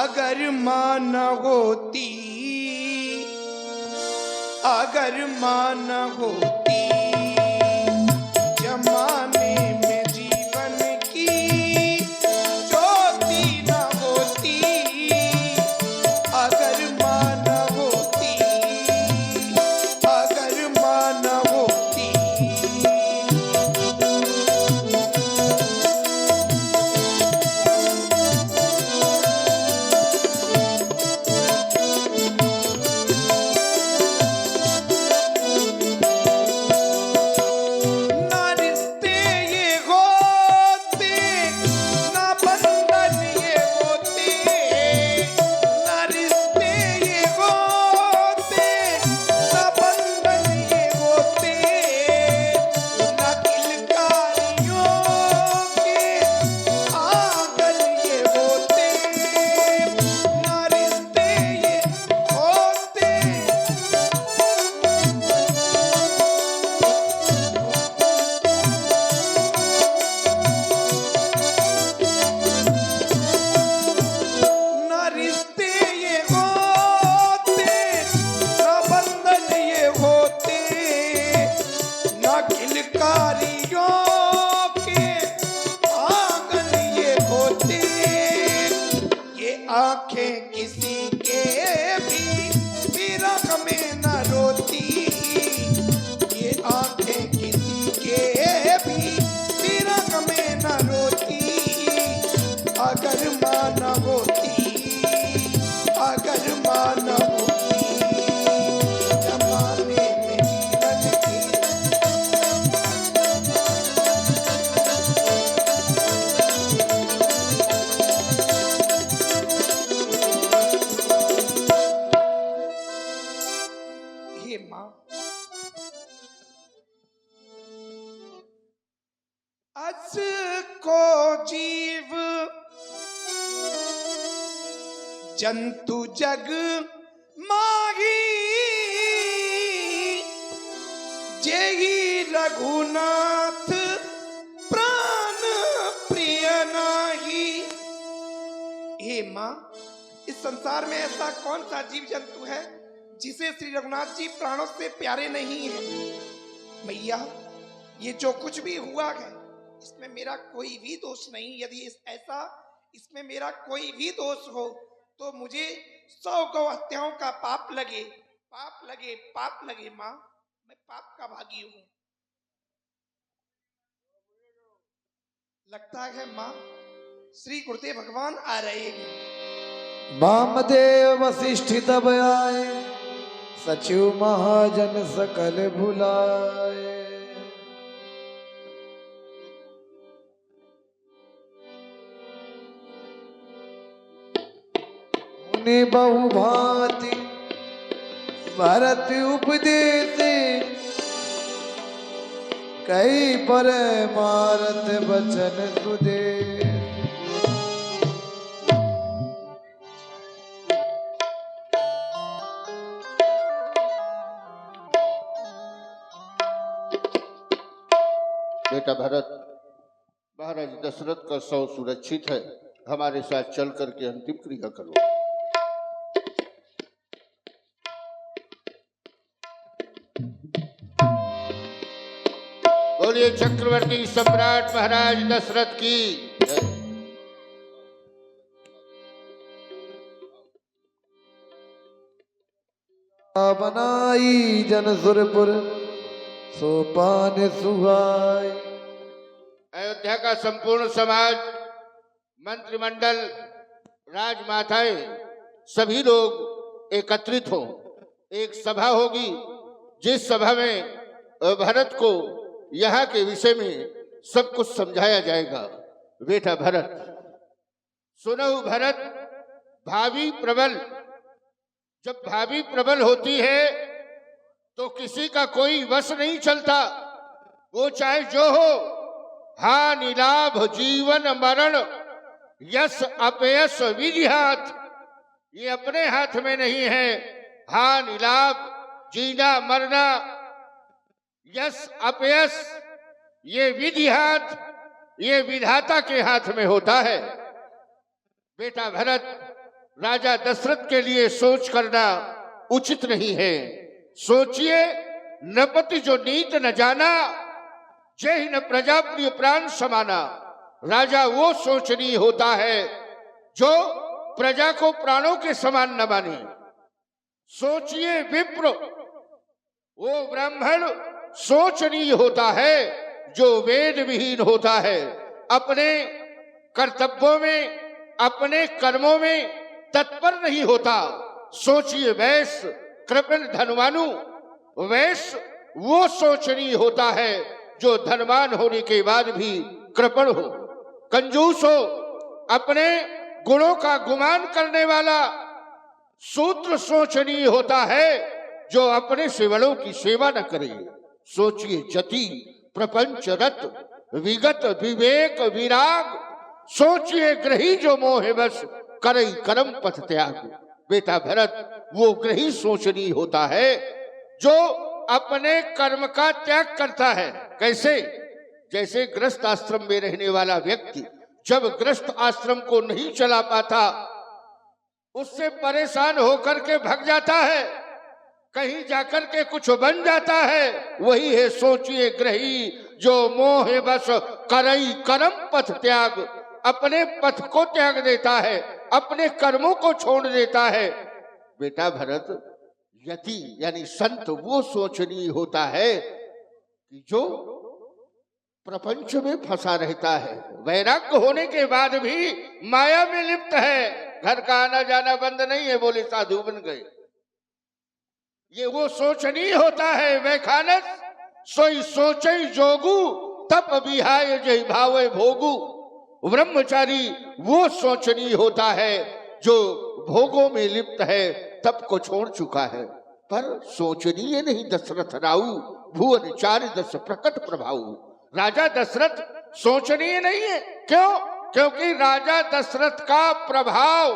अगर माँ न होती, अगर माँ न होती जमाने में जीवन की ज्योति न होती, अगर माँ न होती, अगर माँ न होती। आंखें किसी के भी विरह में न रोती, ये आंखें किसी के भी विरह में न रोती, अगर माँ न होती, अगर माँ न होती जमाने में जीवन की। अस को जीव जंतु जग माही, जेहि रघुनाथ प्राण प्रिय नाही। हे माँ, इस संसार में ऐसा कौन सा जीव जंतु है जिसे श्री रघुनाथ जी प्राणों से प्यारे नहीं है। मैया, ये जो कुछ भी हुआ है इसमें मेरा कोई भी दोष नहीं। यदि ऐसा इसमें मेरा कोई भी दोष हो तो मुझे 100 गौ हत्याओं का पाप लगे, पाप लगे, पाप लगे। माँ, मैं पाप का भागी हूँ। लगता है माँ श्री गुरुदेव भगवान आ रहे हैं। वामदेव वशिष्ठ तब आए, सचिव महाजन सकल भुलाए। मुनि बहु भांति भरत उपदेश, कई पर मारत बचन सुदेश। बेटा भरत, महाराज दशरथ का शव सुरक्षित है, हमारे साथ चल करके अंतिम क्रिया करो। बोलिए चक्रवर्ती सम्राट महाराज दशरथ की जय। बनाई जन सुरपुर सोपान सुहाय। अयोध्या का संपूर्ण समाज, मंत्रिमंडल, राजमाताएं, सभी लोग एकत्रित हो। एक सभा होगी जिस सभा में भरत को यहाँ के विषय में सब कुछ समझाया जाएगा। बेटा भरत, सुनो भरत, भाभी प्रबल, जब भाभी प्रबल होती है तो किसी का कोई वश नहीं चलता। वो चाहे जो हो, हानि लाभ जीवन मरण यश अपयश विधि हाथ, ये अपने हाथ में नहीं है। हानि लाभ, जीना मरना, यश अपयश, ये विधि हाथ, ये विधाता के हाथ में होता है। बेटा भरत, राजा दशरथ के लिए सोच करना उचित नहीं है। सोचिए, नपति जो नीत न जाना, जय न प्रजा प्रिय प्राण समाना। राजा वो सोचनीय होता है जो प्रजा को प्राणों के समान न माने। सोचिए विप्र, वो ब्राह्मण सोचनीय होता है जो वेद विहीन होता है, अपने कर्तव्यों में, अपने कर्मों में तत्पर नहीं होता। सोचिए वैश्य, कृपण धनवानु, वैश्य वो सोचनीय होता है जो धनवान होने के बाद भी कृपण हो, कंजूस हो, अपने गुणों का गुमान करने वाला। शूद्र सोचनीय होता है जो अपने सेवकों की सेवा न करे। सोचिए जति, प्रपंच रत, विगत विवेक विराग। सोचिए ग्रही जो मोह बस, करई कर्म पथ त्याग। बेटा भरत वो ग्रही सोचनीय होता है जो अपने कर्म का त्याग करता है। कैसे? जैसे गृहस्थ आश्रम में रहने वाला व्यक्ति जब गृहस्थ आश्रम को नहीं चला पाता, उससे परेशान होकर के भाग जाता है, कहीं जाकर के कुछ बन जाता है। वही है सोचिए ग्रही जो मोह बस, करई कर्म पथ त्याग। अपने पथ को त्याग देता है, अपने कर्मों को छोड़ देता है। बेटा भरत, यति यानी संत वो सोचनीय होता है कि जो प्रपंच में फंसा रहता है, वैराग्य होने के बाद भी माया में लिप्त है, घर का आना जाना बंद नहीं है, बोले साधु बन गए। ये वो सोचनीय होता है। वैखानस सोई सोचई जोगु, तप विहाय जय भावे भोगु। ब्रह्मचारी वो सोचनीय होता है जो भोगों में लिप्त है, तप को छोड़ चुका है। पर सोचनीय नहीं दशरथ राऊ, भुवन चारि दस प्रकट प्रभाऊ। राजा दशरथ सोचनीय नहीं है। क्यों? क्योंकि राजा दशरथ का प्रभाव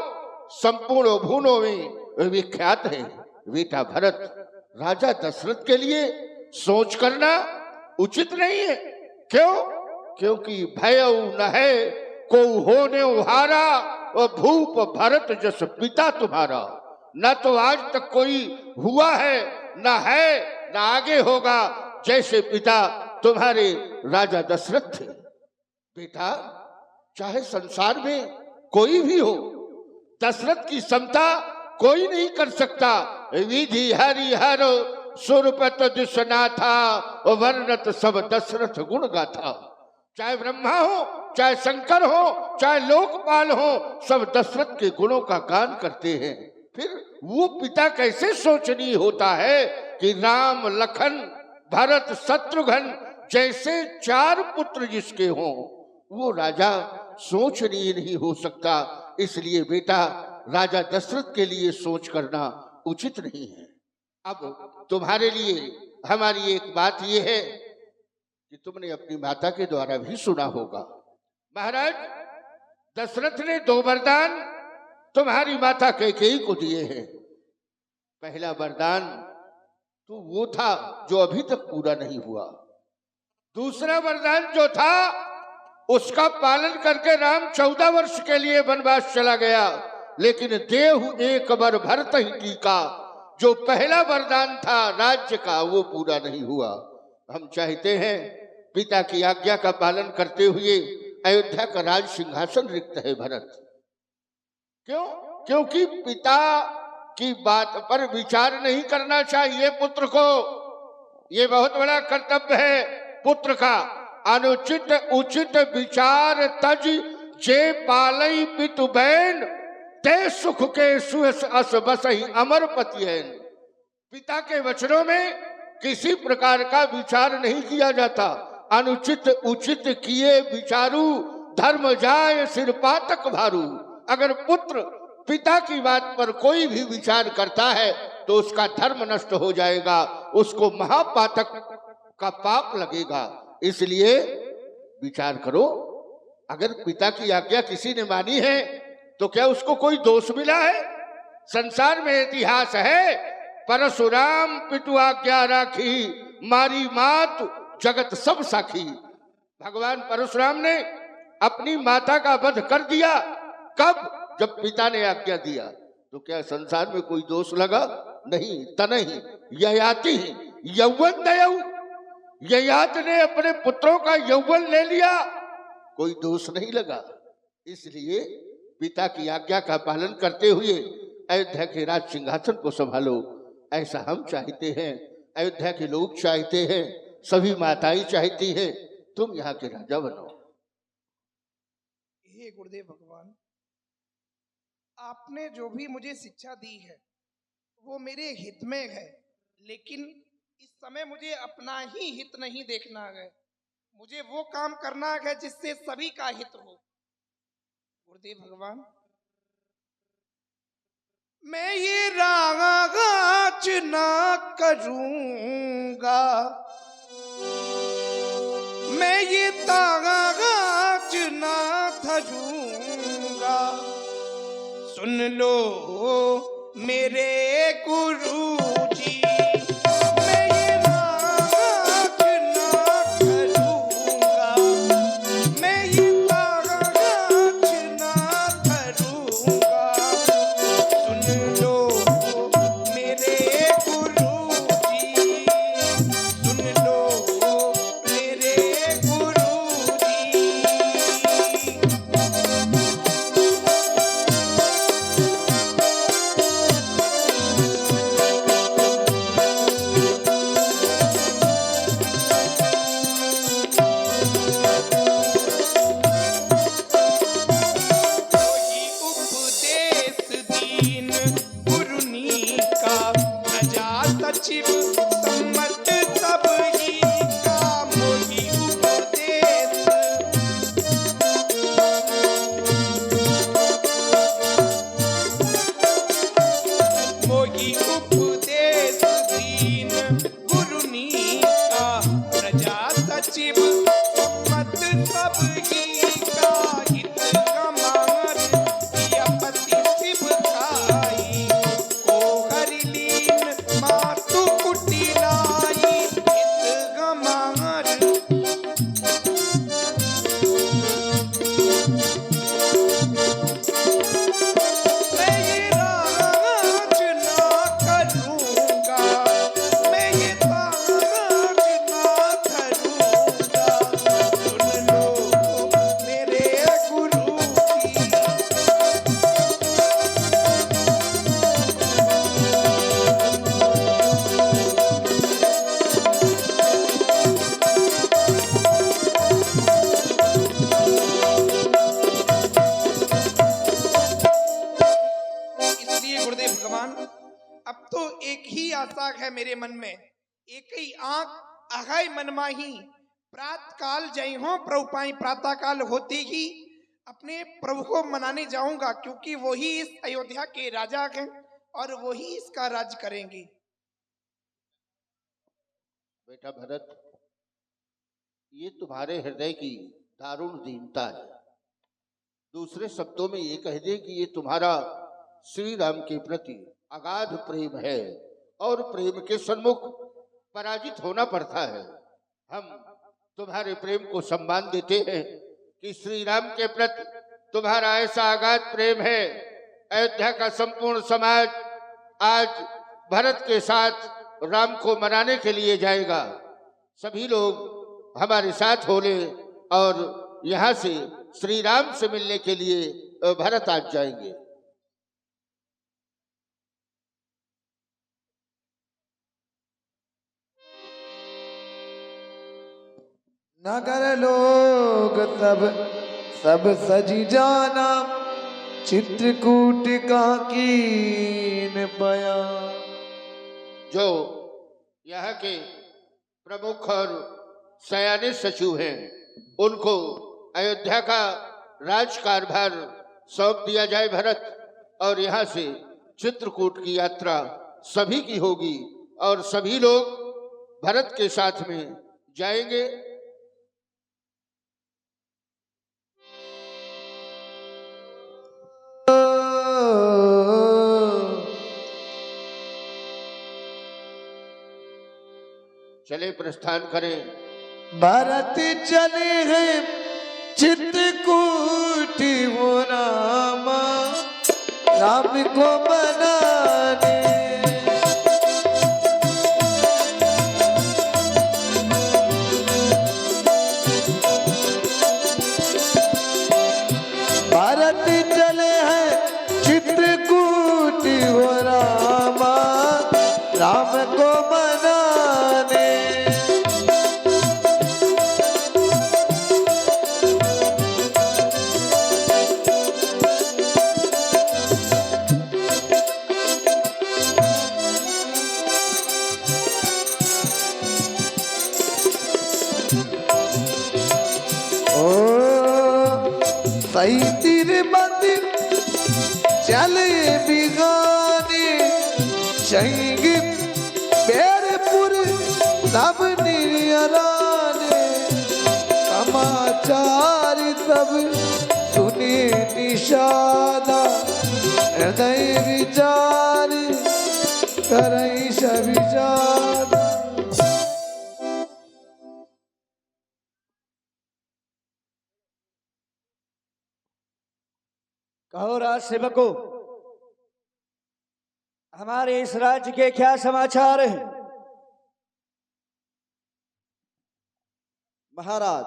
संपूर्ण भुवनों में विख्यात है। बेटा भरत, राजा दशरथ के लिए सोच करना उचित नहीं है। क्यों? क्योंकि भयउ न है को होने हारा, और भूप भरत जस पिता तुम्हारा। न तो आज तक कोई हुआ है, न है, न आगे होगा जैसे पिता तुम्हारे राजा दशरथ थे। बेटा, चाहे संसार में कोई भी हो, दशरथ की समता कोई नहीं कर सकता। विधि हरि हर सुरपत दिशना था, वर्णत सब दशरथ गुण गाथा। चाहे ब्रह्मा हो, चाहे शंकर हो, चाहे लोकपाल हो, सब दशरथ के गुणों का गान करते हैं। फिर वो पिता कैसे सोचनीय होता है कि राम लखन भरत शत्रुघ्न जैसे 4 पुत्र जिसके हों, वो राजा सोचनीय नहीं हो सकता। इसलिए बेटा, राजा दशरथ के लिए सोच करना उचित नहीं है। अब तुम्हारे लिए हमारी एक बात यह है कि तुमने अपनी माता के द्वारा भी सुना होगा। महाराज दशरथ ने 2 वरदान तुम्हारी माता कैकेयी को दिए हैं। पहला वरदान तो वो था जो अभी तक पूरा नहीं हुआ। दूसरा वरदान जो था उसका पालन करके राम 14 वर्ष के लिए वनवास चला गया, लेकिन देहु एक बर भरत ही टीका। जो पहला वरदान था राज्य का, वो पूरा नहीं हुआ। हम चाहते हैं पिता की आज्ञा का पालन करते हुए अयोध्या का राज सिंहासन रिक्त है भरत। क्यों? क्योंकि पिता की बात पर विचार नहीं करना चाहिए पुत्र को। ये बहुत बड़ा कर्तव्य है पुत्र का। अनुचित उचित विचार तज जे पालई पितु बैन, ते सुख के सुयस अस बसहि अमर पतियन। पिता के वचनों में किसी प्रकार का विचार नहीं किया जाता। अनुचित उचित किए विचारू, धर्म जाय सिर पातक भारू। अगर पुत्र पिता की बात पर कोई भी विचार करता है तो उसका धर्म नष्ट हो जाएगा, उसको महापातक का पाप लगेगा। इसलिए विचार करो। अगर पिता की आज्ञा किसी ने मानी है तो क्या उसको कोई दोष मिला है? संसार में इतिहास है, परशुराम पितु आज्ञा राखी, मारी मात जगत सब साखी। भगवान परशुराम ने अपनी माता का वध कर दिया। कब? जब पिता ने आज्ञा दिया तो क्या संसार में कोई दोष लगा? नहीं। तनहि ययाति यौवन दयौ, ययात ने अपने पुत्रों का यौवन ले लिया, कोई दोष नहीं लगा। इसलिए पिता की आज्ञा का पालन करते हुए अयोध्या के राज सिंहासन को संभालो, ऐसा हम चाहते हैं, अयोध्या के लोग चाहते हैं, सभी माताएं चाहती हैं, तुम यहाँ के राजा बनो। हे गुरुदेव भगवान, आपने जो भी मुझे शिक्षा दी है वो मेरे हित में है, लेकिन इस समय मुझे अपना ही हित नहीं देखना है, मुझे वो काम करना है जिससे सभी का हित हो। गुरुदेव भगवान, मैं ये रागाच ना करूंगा, मैं ये तागाच ना धरूंगा, सुन लो मेरे गुरुजी, मैं ये रागाच ना करूंगा, मैं ये तागाच ना धरूंगा, सुन लो मेरे गुरुजी, सुन लो मेरे गुरुजी। कोई उपदेश दीन गुरुनी का, प्रजा सचिव सम्मत सब ही का, मोही उपदेश मोही उपदेश दीन गुरुनी का, प्रजा सचिव सम्मत सब ही का, हित गमार किया पति शिव खाई, को हरि लीन मातु कुटिलाई, हित गमार मैं ये राज ना करूंगा, मैं ये ताज ना धरूंगा, सुन लो मेरे गुरुजी। इसलिए गुरुदेव भगवान, अब तो एक ही आशा है मेरे मन में, एक ही आंख अघाई मन माही, प्रातः काल जय हो प्रभु पाई, प्रातः काल होते ही अपने प्रभु को मनाने जाऊंगा, क्योंकि वही इस अयोध्या के राजा हैं और वही इसका राज करेंगे। बेटा भरत, ये तुम्हारे हृदय की दारुण दीनता है। दूसरे शब्दों में ये कह दे कि ये तुम्हारा श्री राम के प्रति अगाध प्रेम है और प्रेम के सन्मुख पराजित होना पड़ता है। हम तुम्हारे प्रेम को सम्मान देते हैं कि श्री राम के प्रति तुम्हारा ऐसा अगाध प्रेम है। अयोध्या का संपूर्ण समाज आज भरत के साथ राम को मनाने के लिए जाएगा। सभी लोग हमारे साथ हो ले और यहाँ से श्री राम से मिलने के लिए भरत आज जाएंगे। नगर लोग तब सब सजी जाना, चित्रकूट का कीन बयान। जो यहाँ के प्रमुख और सयाने सचिव हैं, उनको अयोध्या का राजकारभार सौंप दिया जाए भरत, और यहाँ से चित्रकूट की यात्रा सभी की होगी और सभी लोग भरत के साथ में जाएंगे। चले प्रस्थान करें। भरत चले हैं चित्रकूट वो रामा, राम को मनाने। भारत चले हैं चित्रकूट हो रामा, राम को मनाने। सही तीर मंदिर चले बिगाने, चंगी बेरपुर सब निराने। समाचार सब सुने निषादा, हृदय विचार करई सभी जादा। कहो राज सेवको, हमारे इस राज्य के क्या समाचार हैं? महाराज,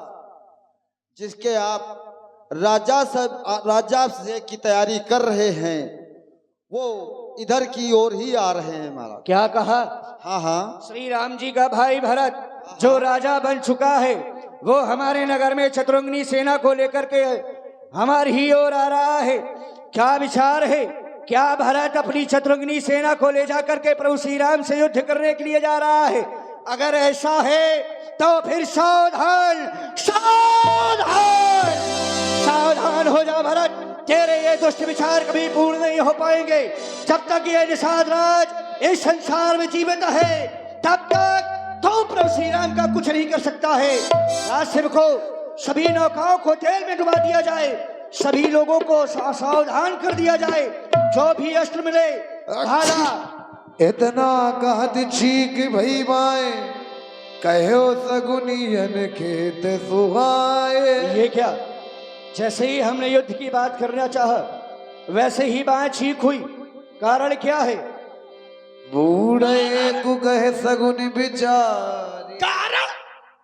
जिसके आप राजा से की तैयारी कर रहे हैं, वो इधर की ओर ही आ रहे हैं महाराज। क्या कहा? हाँ हाँ, श्री राम जी का भाई भरत जो राजा बन चुका है, वो हमारे नगर में चतुरंगिनी सेना को लेकर के हमारी ही ओर आ रहा है। क्या विचार है? क्या भरत अपनी चतुरंगिनी सेना को ले जाकर के प्रभु श्री राम से युद्ध करने के लिए जा रहा है? अगर ऐसा है तो फिर सावधान सावधान सावधान हो जा भरत। तेरे ये दुष्ट विचार कभी पूर्ण नहीं हो पाएंगे। जब तक ये निषाद राज इस संसार में जीवित है, तब तक तो प्रभु श्री राम का कुछ नहीं कर सकता है। राज सेवकों, सभी नौकाओं को तेल में डुबा दिया जाए, सभी लोगों को सावधान कर दिया जाए। जो भी अस्त्र मिले भाला। इतना कहत छीक भई माए, कहो सगुनियन खेत सुहाए। ये क्या? जैसे ही हमने युद्ध की बात करना चाहा, वैसे ही बात छीक हुई। कारण क्या है? बूढ़े को कहे सगुन विचार। कारण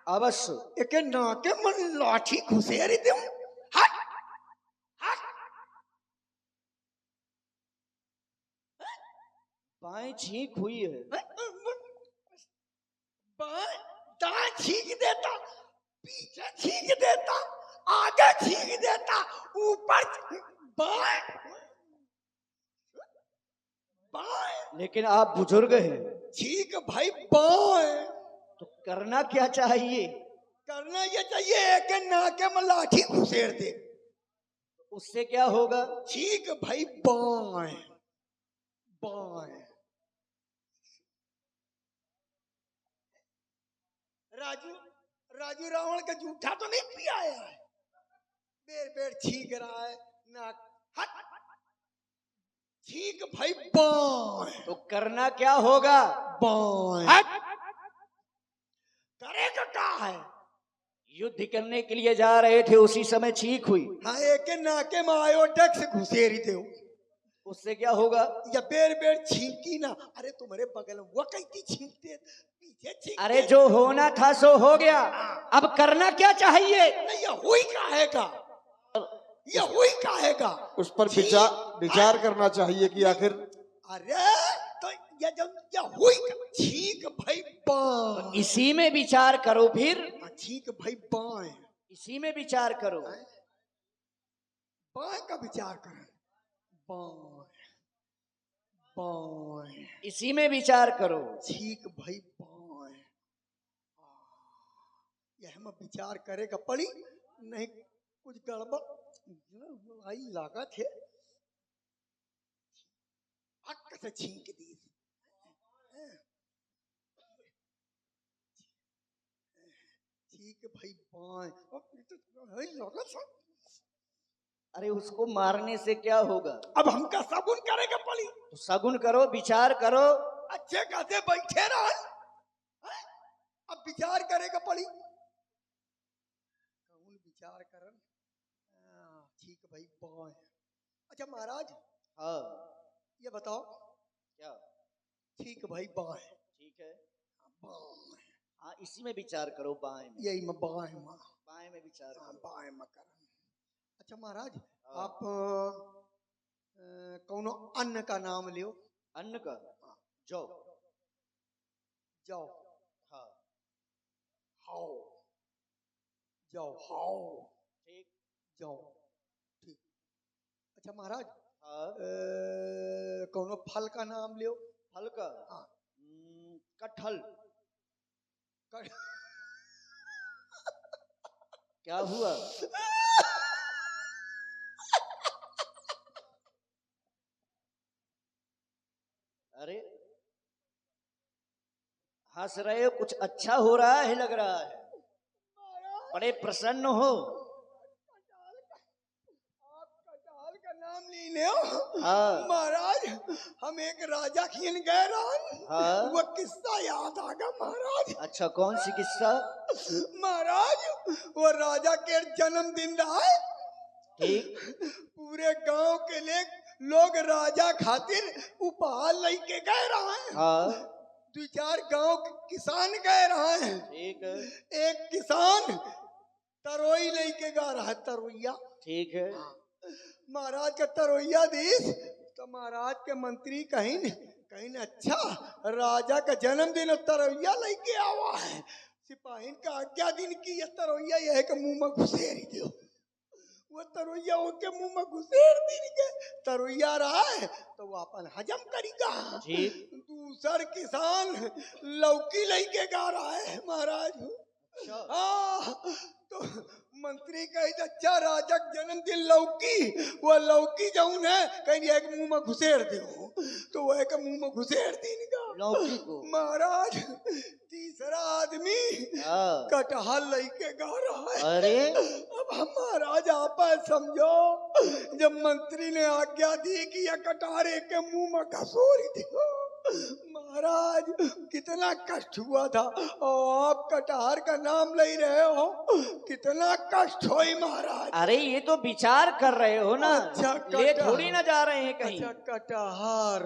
अवश्य एक नाके मन लाठी घुसेरी दे। हट हट। बाएं छींक हुई है। बाएं दाएं छींक देता, पीछे छींक देता, आगे छींक देता, ऊपर बाएं बाएं। लेकिन आप बुजुर्ग हैं, छींक भाई बाएं। तो करना क्या चाहिए? करना ये चाहिए कि नाके में लाठी घुसेर दे। उससे क्या होगा? छींक भाई बाएं बाएं। राजू राजू रावण का जूठा तो नहीं पिया है? बेर बेर छींक रहा है नाक। हट। छींक भाई बाएं। तो करना क्या होगा? बाएं। हट। करेगा क्या है? युद्ध करने के लिए जा रहे थे, उसी समय छींक हुई। हाँ, एक नाके में आयोडेक्स घुसेरी दे। उससे क्या होगा? या बेर बेर छींकी ना। अरे तुम्हारे बगल में वो कैसी छींकते, पीछे छींकते। अरे जो होना था सो हो गया, अब करना क्या चाहिए? नहीं, ये हुई काहेगा, ये हुई काहेगा। उस पर विचार करना चाहिए कि आखिर। अरे तो ये जब ये हुई छींक भाई बाएं। इसी में विचार करो फिर। छींक भाई बाएं। इसी में विचार करो। बाएं का विचार कर। बाएं बाएं। इसी में विचार करो। छींक भाई बाएं। यह में विचार करेगा पड़ी नहीं, कुछ गड़बड़ आई लागत है। हक से छींक दी। छींक भाई बाएं। लागत। अरे उसको मारने से क्या होगा? अब हमका सगुन करेगा पड़ी। तो सगुन करो, विचार करो। अच्छे खासे बैठे रह। अब विचार करेगा पड़ी। कौन विचार करन? ठीक भाई बाएं। अच्छा महाराज, हाँ। ये बताओ क्या? ठीक भाई बाएं ठीक है। बाएं हाँ, इसी में विचार करो, बाएं में। यही मैं बाएं माँ बाएं में विचार करो। बाएं में कर। अच्छा महाराज हाँ। आप कौनो अन्न का नाम लियो। अन्न का? जौ। जाओ हाँ। हाओ जाओ हाओ ठीक। जाओ ठीक। अच्छा महाराज हाँ। कौनो फल का नाम लियो। फल का? हाँ। कटहल। कर- क्या हुआ? अरे हंस रहे हो, कुछ अच्छा हो रहा है लग रहा है, बड़े प्रसन्न हो। आप कटहल का नाम नहीं लियो। हाँ। महाराज हम एक राजा खीन गए रहन। हाँ। वो किस्सा याद आ गया महाराज। अच्छा, कौन सी किस्सा? महाराज वो राजा के जन्मदिन रहा है। ठीक। पूरे गांव के लोग राजा खातिर उपहार लेके गए रहे। हाँ। 2-4 गांव के किसान गए रहे। ठीक है। एक किसान तरोई लेके गा रहा है, तरोइया। ठीक है। महाराज का तरोइया दीस तो महाराज के मंत्री कहीं न अच्छा राजा का जन्मदिन तरोइया लेके आवा है। सिपाही का आज्ञा दिन की ये तरोइया यह के मुंह में घुसेरी दो। वो तरोइया के मुंह में घुसेर दिन के तरोइया रहा है तो वो अपन हजम करेगा। ठीक। दूसर किसान लौकी लेके गा रहा है महाराज। अच्छा। हाँ तो मंत्री कही अच्छा राजा जन्मदिन लौकी, वो लौकी जौन है कहीं एक मुंह में घुसेर दो तो वह के मुंह में घुसेर दिन का लौकी को। महाराज तीसरा आदमी हाँ। कटहल लेके गा रहा है। अरे अब हम महाराज आप समझो, जब मंत्री ने आज्ञा दी कि यह कटारे के मुंह में घसोरी दियो, महाराज कितना कष्ट हुआ था। और आप कटहर का नाम ले रहे हो, कितना कष्ट होई महाराज। अरे ये तो विचार कर रहे हो ना। अच्छा, ले कटहल। थोड़ी ना जा रहे हैं कहीं। अच्छा कटहर।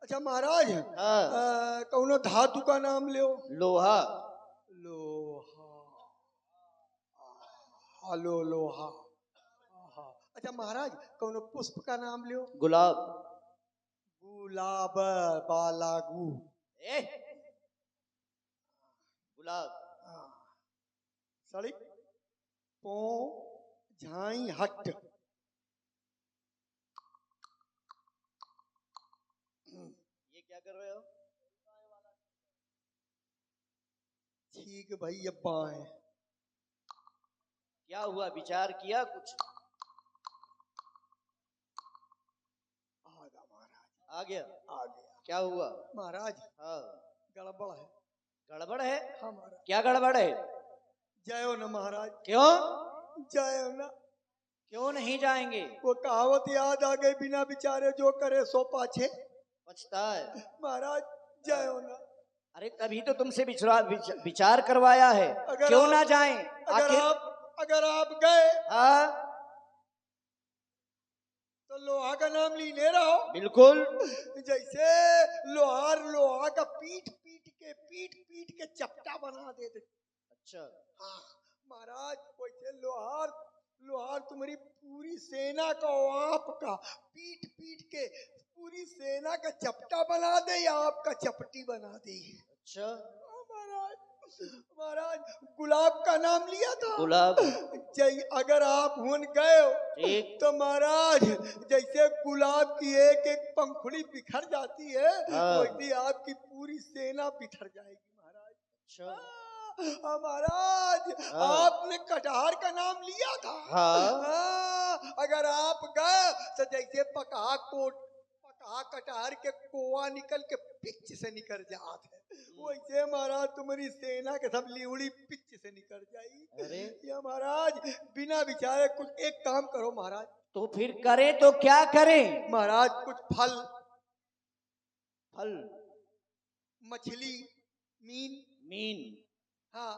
अच्छा महाराज हाँ। कौनो धातु का नाम लियो। लोहा। लोहा। हालो लोहा। अच्छा महाराज कौनो पुष्प का नाम लियो। गुलाब। गुलाब बालागू। ए गुलाब। सड़ी पो झाई हट। ये क्या कर रहे हो? ठीक भाई ये बाएं। क्या हुआ, विचार किया कुछ? आ गया महाराज। आ गया? आ गया क्या हुआ? महाराज हाँ। गड़बड़ है। गड़बड़ है? हाँ महाराज। क्या गड़बड़ है? जय हो न महाराज। क्यों? जय हो न। क्यों नहीं जाएंगे? वो कहावत याद आ गई, बिना विचारे जो करे सो पाछे। पछता है। महाराज जय हो न। अरे तभी तो तुमसे विचार करवाया है, क्यों ना जाएं? अगर आप गए हाँ तो लोहा का नाम लीने रहो। बिल्कुल। जैसे लोहार लोहा का पीट पीट के चपटा बना देते। अच्छा। हाँ महाराज वैसे लोहार तुम्हारी पूरी सेना का आपका पीट के पूरी सेना का चपटा बना दे या आपका चपटी बना दे। अच्छा महाराज गुलाब का नाम लिया था। गुलाब। अगर आप हुन गए हो ठीक। तो महाराज जैसे गुलाब की एक एक पंखुड़ी बिखर जाती है, हाँ। वैसे आपकी पूरी सेना बिखर जाएगी महाराज। अच्छा महाराज आपने कटहर का नाम लिया था। हाँ। अगर आप गए तो जैसे पका कटहर के कोआ निकल के पिच से निकल जात है, वैसे महाराज तुम्हारी सेना के सब लिउड़ी पिच से निकल जाएगी। अरे या महाराज बिना विचारे कुछ एक काम करो महाराज। तो फिर करें तो क्या करें? महाराज कुछ फल मछली मीन मीन। हाँ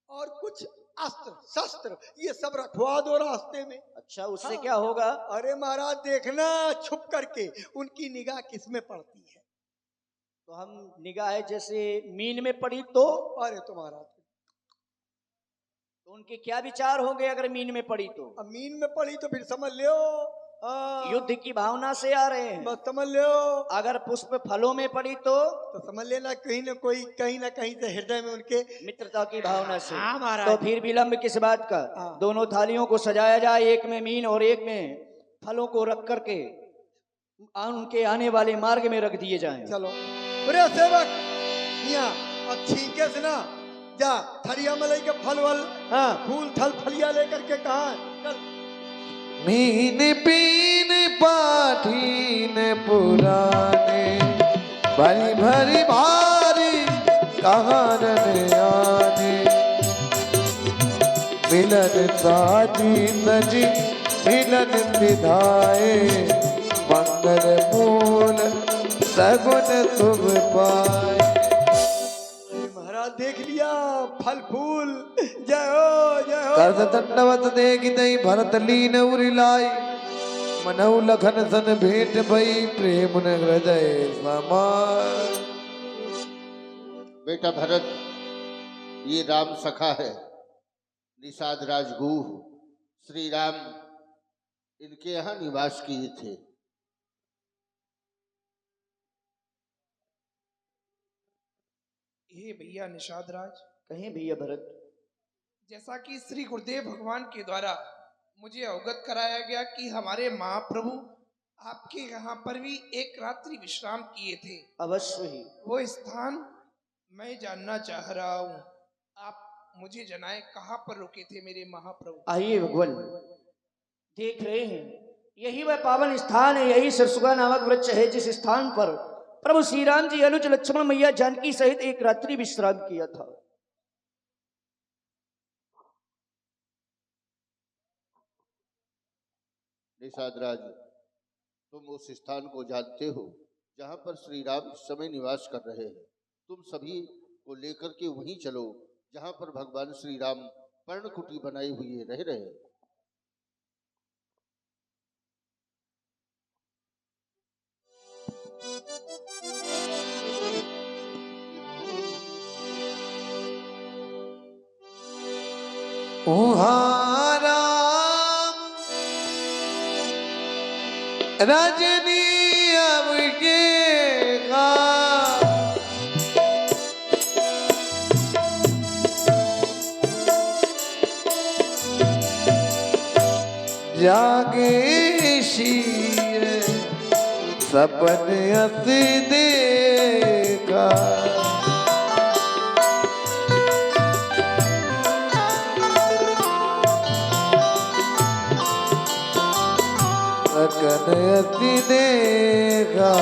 और कुछ अस्त्र शस्त्र ये सब रखवा दो रास्ते में। अच्छा, उससे हाँ। क्या होगा? अरे महाराज देखना छुप करके उनकी निगाह किसमें पड़ती है। तो हम निगाह जैसे मीन में पड़ी तो अरे तो महाराज उनके क्या विचार होंगे अगर मीन में पड़ी तो? अमीन में पड़ी तो फिर समझ लो युद्ध की भावना से आ रहे हैं। बस समझ लो। अगर पुष्प फलों में पड़ी तो समझ लेना कहीं ना कहीं से हृदय में उनके मित्रता की भावना से। हाँ महाराज। तो फिर विलंब किस बात का? हाँ। दोनों थालियों को सजाया जाए, एक में मीन और एक में फलों को रख करके उनके आने वाले मार्ग में रख दिए जाएं। चलो अरे सेवक यहाँ अब छींके से ना जा थरिया मलई के फल वल हाँ फूल थल फलिया लेकर के कहा चल। मीन पीन पाठीन पुराने भरी भरी भारी कहानन आने मिलन साजी सजी मिलन विधाए मंगल मूल सगुन शुभ पाए। महाराज देख लिया फल फूल जय हो कर दंडवत देगी दई भरत लीन उरिलाई मनऊ लखन सन भेंट भई प्रेम न हृदय समाय। बेटा भरत, ये राम सखा है, निषाद राजगुह श्री राम इनके यहाँ निवास किए थे। हे भैया निषाद राज, कहीं भैया भरत, जैसा कि श्री गुरुदेव भगवान के द्वारा मुझे अवगत कराया गया कि हमारे महाप्रभु आपके यहाँ पर भी एक रात्रि विश्राम किए थे। अवश्य ही। वो स्थान मैं जानना चाह रहा हूँ, आप मुझे जनाए कहाँ पर रुके थे मेरे महाप्रभु। आइए भगवान, देख रहे हैं यही वह पावन स्थान है, यही सरसुगा नामक वृक्ष है जिस स्थान पर प्रभु श्री राम जी अनुज लक्ष्मण मैया जानकी सहित एक रात्रि विश्राम किया था। निषाद राज, तुम उस स्थान को जानते हो जहां पर श्री राम इस समय निवास कर रहे हैं। तुम सभी को लेकर के वहीं चलो जहां पर भगवान श्री राम पर्णकुटी बनाए हुए रह रहे हैं। उहारा रजनी अब के गा जागे शीर सपन अस देखा सकन अति देखा।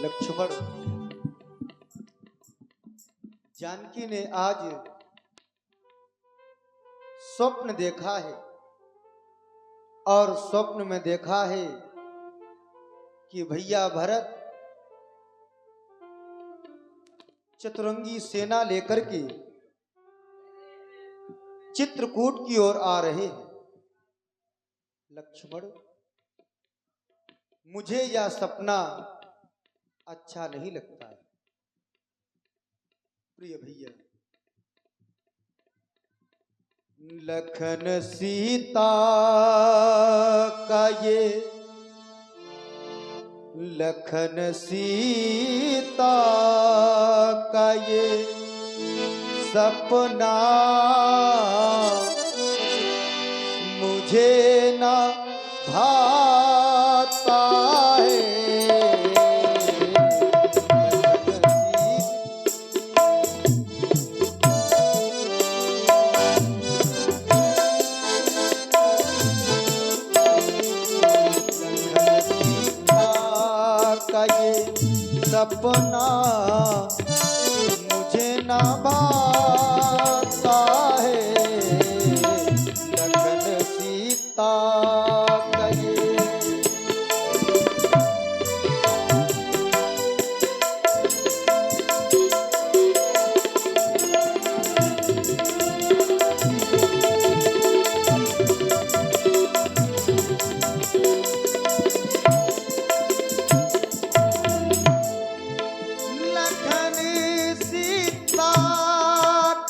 लक्ष्मण, जानकी ने आज स्वप्न देखा है और स्वप्न में देखा है कि भैया भरत चतुरंगी सेना लेकर के चित्रकूट की ओर आ रहे हैं। लक्ष्मण, मुझे यह सपना अच्छा नहीं लगता है। प्रिय भैया, लखन सीता का ये लखन सीता का ये सपना मुझे ना भाता है। का ये सपना मुझे न ना भाता है लखन सीता का ये। लखन सीता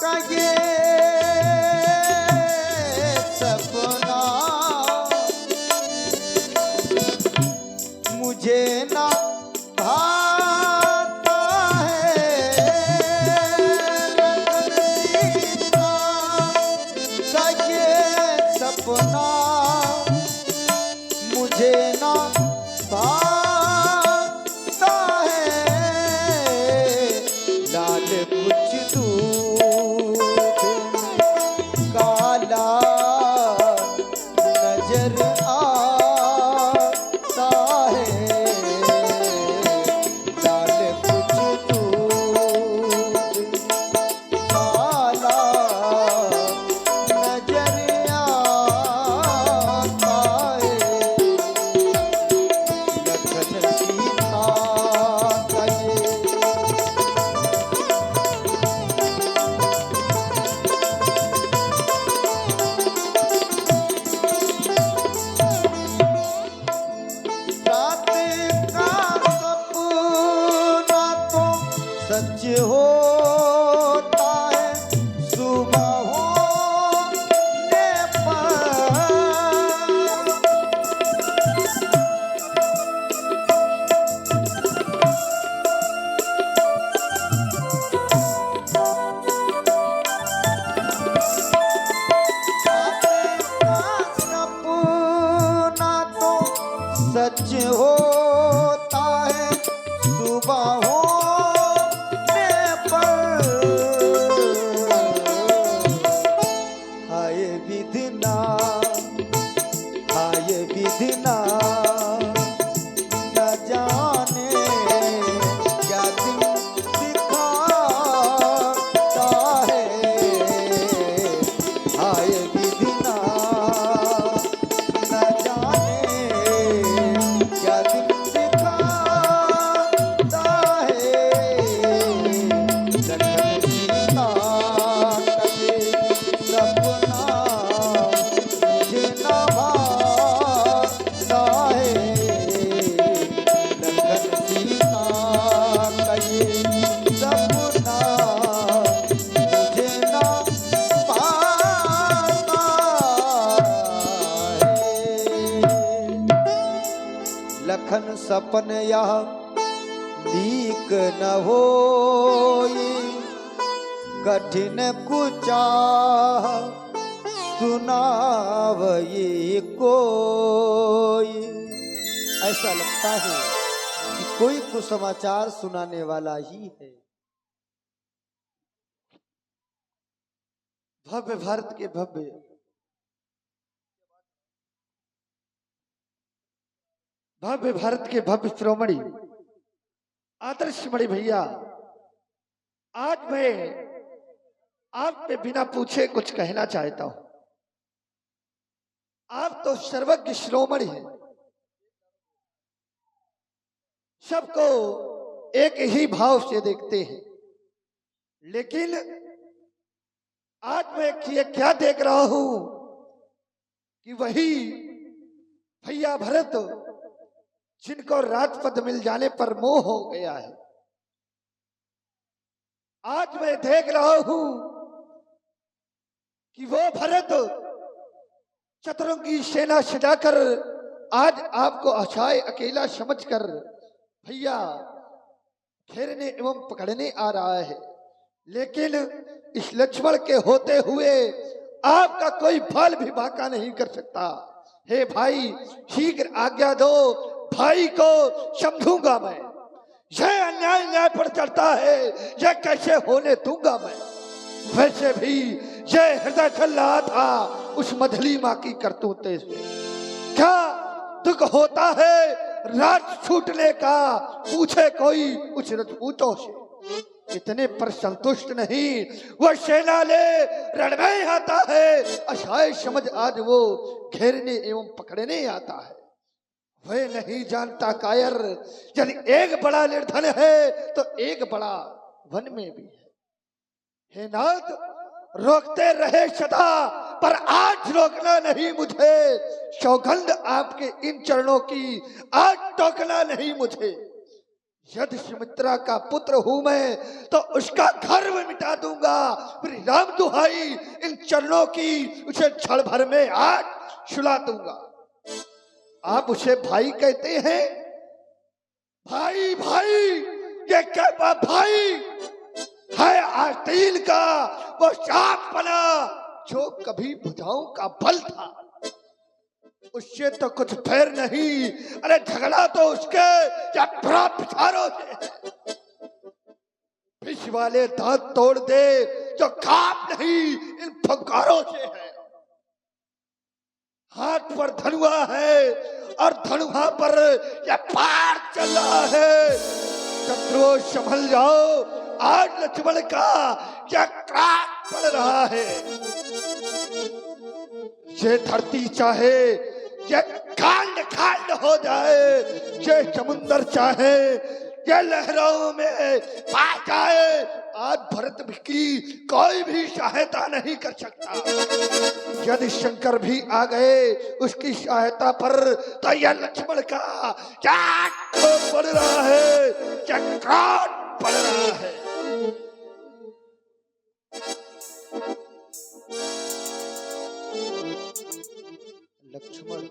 का ये सपना मुझे ना भाता है लखन सीता का ये सपना मुझे ना भाता है लाल कुछ दूध काला नजर आता है लाल कुछ दूध काला नजर आता है लखन सीता का ये। रात का सपना तो सच होता है सुबह होने पर। सपना तो सच होता है सुबह होने पर। हाय विधना हाय विधना न जाने क्या दिन दिखाता है। हाय विधना न जाने क्या दिन दिखाता है लखन सीता का ये सपना मुझे ना भाता है लखन सीता का ये सपना मुझे ना भाता है। लखन सपन यह लीक न होई कठिन कुचाह सुनावई कोई। ऐसा लगता है कि कोई कुसमाचार सुनाने वाला ही है। भव्य भारत के भव्य भारत के भव्य शिरोमणि आदर्श बड़े भैया, आज मैं आप पे बिना पूछे कुछ कहना चाहता हूं। आप तो सर्वज्ञ शिरोमणि हैं, सबको एक ही भाव से देखते हैं, लेकिन आज मैं ये क्या देख रहा हूं कि वही भैया भरत जिनको राजपद मिल जाने पर मोह हो गया है, आज मैं देख रहा हूं कि वो भरत चतुरों की सेना सजाकर आज आपको अछाए अकेला समझकर भैया घेरने एवं पकड़ने आ रहा है, लेकिन इस लक्ष्मण के होते हुए आपका कोई फल भी बाका नहीं कर सकता। हे भाई, शीघ्र आज्ञा दो, भाई को समझूंगा मैं। यह अन्याय न्याय पर चढ़ता है, यह कैसे होने दूंगा मैं। वैसे भी यह हृदय चल रहा था उस मधली माँ की करतूते से। क्या दुख होता है राज छूटने का, पूछे कोई उस रजपूतों से। इतने पर संतुष्ट नहीं, वह सेना ले रण में आता है। असहाय समझ आज वो घेरने एवं पकड़ने आता है। वह नहीं जानता कायर, यदि एक बड़ा निर्धन है तो एक बड़ा वन में भी है। हे नाथ, रोकते रहे सदा, पर आज रोकना नहीं मुझे। सौगंध आपके इन चरणों की, आज टोकना नहीं मुझे। यदि सुमित्रा का पुत्र हूं मैं तो उसका गर्व मिटा दूंगा। फिर राम दुहाई इन चरणों की, उसे क्षण भर में आज सुला दूंगा। आप उसे भाई कहते हैं? भाई भाई ये क्या भाई है? आस्तीन का वो सांप बना जो कभी भुजाओं का बल था। उससे तो कुछ फेर नहीं, अरे झगड़ा तो उसके या पिछारों से है। विष वाले दांत तोड़ दे जो काप नहीं इन फंकारों से है। हाथ पर धनुआ है और धनुआ पर यह पार चल रहा है। शत्रुओं संभल जाओ, आज लक्ष्मण का यह क्रांत पड़ रहा है। ये धरती चाहे ये खांड खांड हो जाए, ये समुंदर चाहे ये लहरों में पा जाए, आज भरत की कोई भी सहायता नहीं कर सकता। यदि शंकर भी आ गए उसकी सहायता पर, तो यह लक्ष्मण का क्या पड़ रहा है, क्या क्रांत पड़ रहा है। लक्ष्मण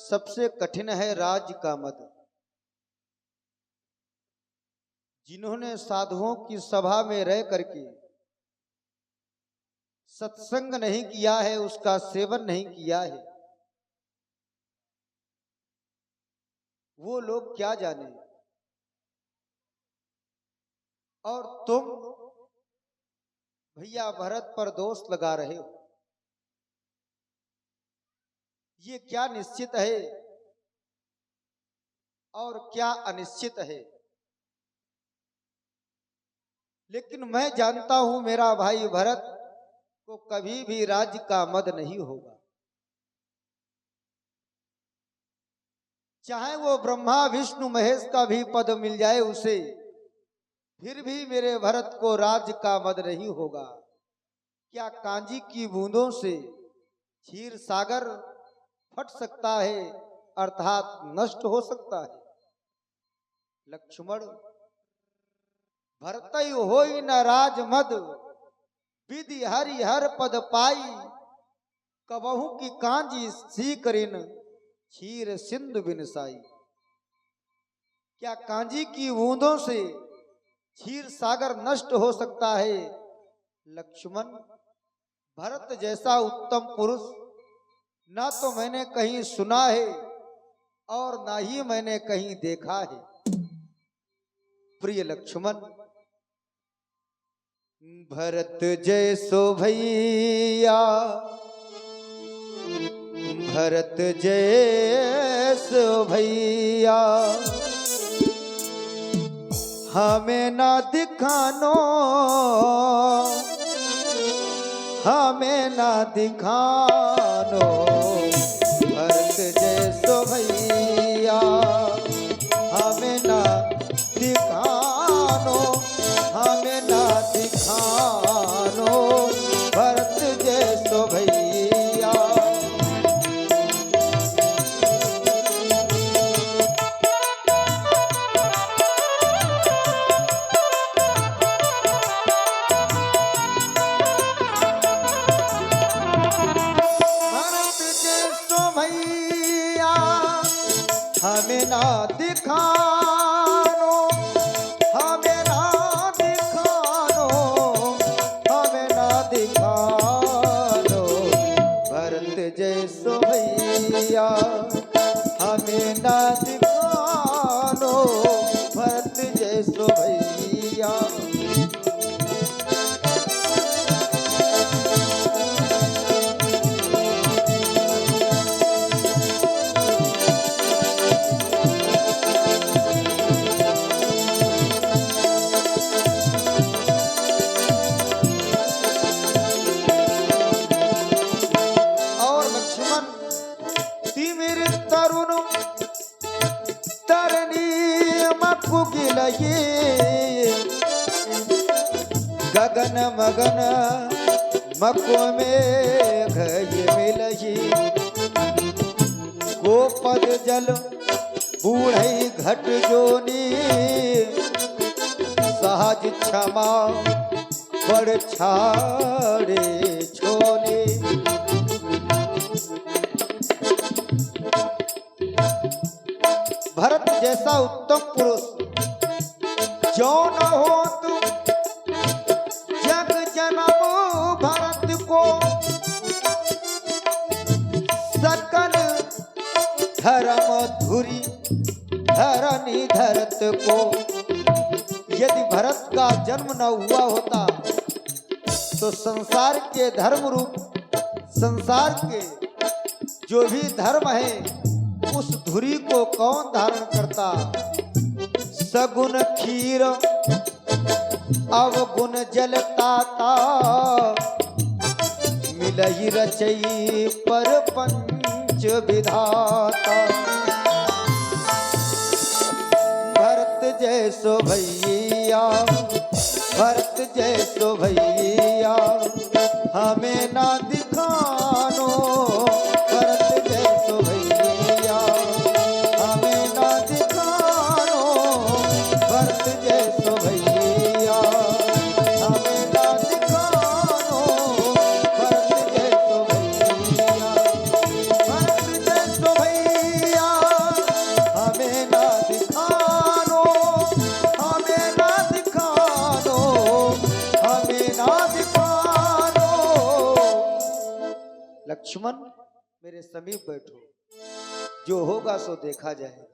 सबसे कठिन है राज का मद। जिन्होंने साधुओं की सभा में रह करके सत्संग नहीं किया है, उसका सेवन नहीं किया है, वो लोग क्या जाने। और तुम भैया भरत पर दोष लगा रहे हो। ये क्या निश्चित है और क्या अनिश्चित है। लेकिन मैं जानता हूं मेरा भाई भरत को कभी भी राज्य का मद नहीं होगा। चाहे वो ब्रह्मा विष्णु महेश का भी पद मिल जाए उसे, फिर भी मेरे भरत को राज्य का मद नहीं होगा। क्या कांजी की बूंदों से क्षीर सागर फट सकता है, अर्थात नष्ट हो सकता है। लक्ष्मण, भरतई होई न राज मद, विधि हरि हर पद पाई, कबहू की कांजी सी करिन, क्षीर सिंधु बिनसाई। क्या कांजी की बूंदों से क्षीर सागर नष्ट हो सकता है? लक्ष्मण, भरत जैसा उत्तम पुरुष ना तो मैंने कहीं सुना है और ना ही मैंने कहीं देखा है। प्रिय लक्ष्मण, भरत जैसो भैया, भरत जैसो भैया, हमें ना दिखानो, हमें ना दिखानो। भरत जैसो भैया, हमें ना दिखानो, हमें ना दिखानो। भरत जैसो भैया, भरत गगन मगन मको में घय मिलही गोपद जल बूढ़ई घट जोनी सहज क्षमा बड़ छाड़े छोने भरत जैसा उत्तम पुरुष जो न हो तू जग जन्म भरत को सकल धर्म धुरी धरनी धरत को। यदि भरत का जन्म न हुआ होता तो संसार के धर्म रूप संसार के जो भी धर्म है उस धुरी को कौन धारण करता। सगुन खीर अवगुण जलताता मिलही रचई पर पंच विधाता। भरत जैसो भैया भरत जैसो भैया हमें ना दिखानो। भरत जैसो भैया हमें ना दिखानो। भरत जैसो भैया हमें ना दिखानो। भरत जैसो भैया भरत जैसो भैया हमें ना दिखानो। हमें ना दिखानो। हमें ना दिखानो। लक्ष्मण मेरे समीप बैठो, जो होगा सो देखा जाएगा।